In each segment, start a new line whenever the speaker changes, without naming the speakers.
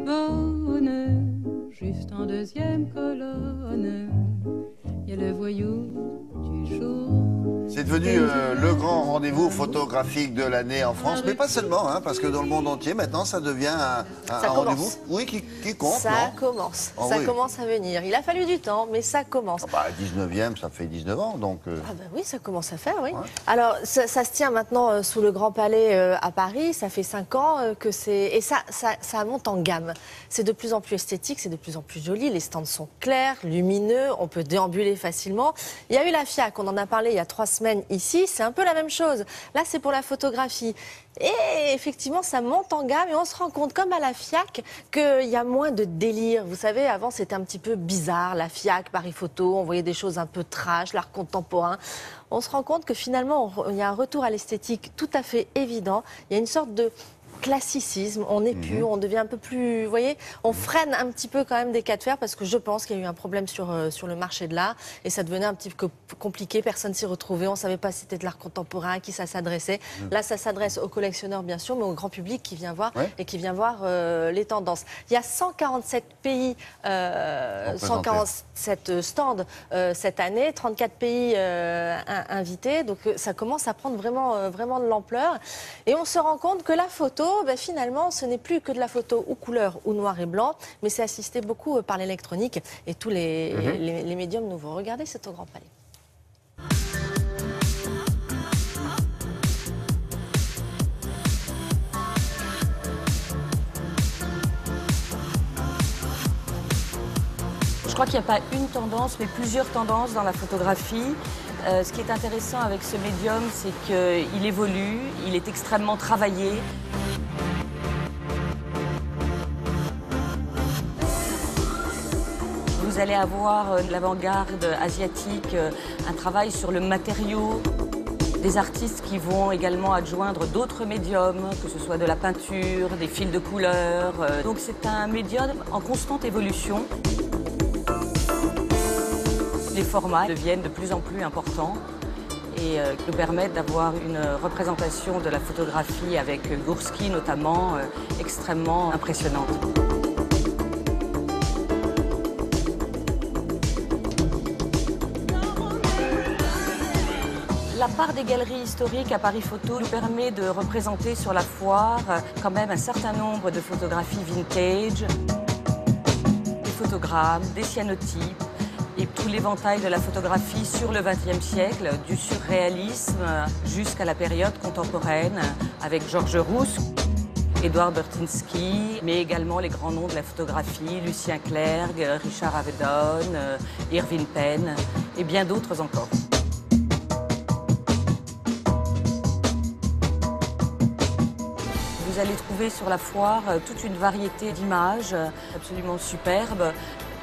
bonne, juste en deuxième colonne, il y a le voyou du jour.
C'est devenu le grand rendez-vous photographique de l'année en France, mais pas seulement, hein, parce que dans le monde entier, maintenant, ça devient un rendez-vous qui compte,
ça commence,
oh,
ça
oui.
commence à venir. Il a fallu du temps, mais ça commence.
Oh, bah, 19e, ça fait 19 ans, donc...
Ah ben oui, ça commence à faire, oui.
Ouais.
Alors, ça se tient maintenant sous le Grand Palais à Paris. Ça fait 5 ans que c'est... Et ça monte en gamme. C'est de plus en plus esthétique, c'est de plus en plus joli. Les stands sont clairs, lumineux, on peut déambuler facilement. Il y a eu la FIAC, on en a parlé il y a 3 semaines ici. C'est un peu la même chose. Là, c'est pour la photographie. Et effectivement, ça monte en gamme et on se rend compte, comme à la FIAC, qu'il y a moins de délire. Vous savez, avant, c'était un petit peu bizarre, la FIAC, Paris Photo, on voyait des choses un peu trash, l'art contemporain. On se rend compte que finalement, il y a un retour à l'esthétique tout à fait évident. Il y a une sorte de classicisme, on épure, on devient un peu plus... Vous voyez, on freine un petit peu quand même des cas de fer parce que je pense qu'il y a eu un problème sur le marché de l'art et ça devenait un petit peu compliqué, personne s'y retrouvait, on ne savait pas si c'était de l'art contemporain, à qui ça s'adressait. Là, ça s'adresse aux collectionneurs, bien sûr, mais au grand public qui vient voir et qui vient voir les tendances. Il y a 147 pays, 147 stands cette année, 34 pays invités, donc ça commence à prendre vraiment de l'ampleur. Et on se rend compte que la photo, ben, finalement, ce n'est plus que de la photo ou couleur ou noir et blanc, mais c'est assisté beaucoup par l'électronique et tous les médiums nouveaux. Regardez, c'est au Grand Palais.
Je crois qu'il n'y a pas une tendance, mais plusieurs tendances dans la photographie. Ce qui est intéressant avec ce médium, c'est qu'il évolue, il est extrêmement travaillé. Vous allez avoir de l'avant-garde asiatique, un travail sur le matériau, des artistes qui vont également adjoindre d'autres médiums, que ce soit de la peinture, des fils de couleur. Donc c'est un médium en constante évolution. Les formats deviennent de plus en plus importants et nous permettent d'avoir une représentation de la photographie avec Gursky notamment extrêmement impressionnante. La part des galeries historiques à Paris Photo nous permet de représenter sur la foire quand même un certain nombre de photographies vintage, des photogrammes, des cyanotypes, et tout l'éventail de la photographie sur le XXe siècle, du surréalisme jusqu'à la période contemporaine, avec Georges Rousse, Édouard Burtynsky, mais également les grands noms de la photographie, Lucien Clerc, Richard Avedon, Irving Penn, et bien d'autres encore. Vous allez trouver sur la foire toute une variété d'images absolument superbes.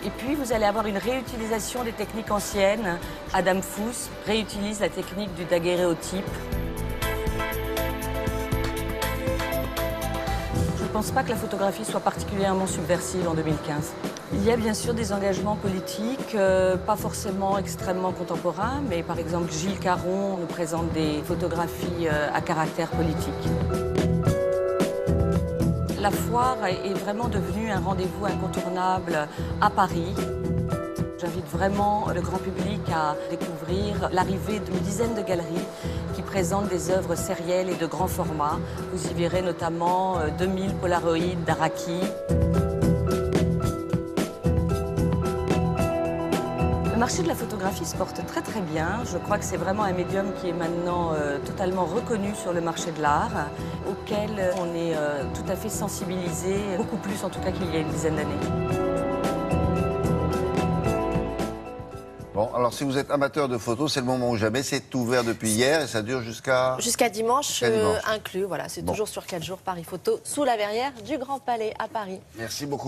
Et puis, vous allez avoir une réutilisation des techniques anciennes. Adam Fuss réutilise la technique du daguerréotype. Je ne pense pas que la photographie soit particulièrement subversive en 2015. Il y a bien sûr des engagements politiques, pas forcément extrêmement contemporains, mais par exemple, Gilles Caron nous présente des photographies à caractère politique. La foire est vraiment devenue un rendez-vous incontournable à Paris. J'invite vraiment le grand public à découvrir l'arrivée d'une dizaine de galeries qui présentent des œuvres sérielles et de grand format. Vous y verrez notamment 2000 Polaroids d'Araki. Le marché de la photographie se porte très très bien. Je crois que c'est vraiment un médium qui est maintenant totalement reconnu sur le marché de l'art, auquel on est tout à fait sensibilisé, beaucoup plus en tout cas qu'il y a une dizaine d'années.
Bon, alors si vous êtes amateur de photos, c'est le moment ou jamais. C'est ouvert depuis hier et ça dure jusqu'à
Dimanche inclus. Voilà, c'est toujours sur 4 jours, Paris Photo, sous la verrière du Grand Palais à Paris.
Merci beaucoup.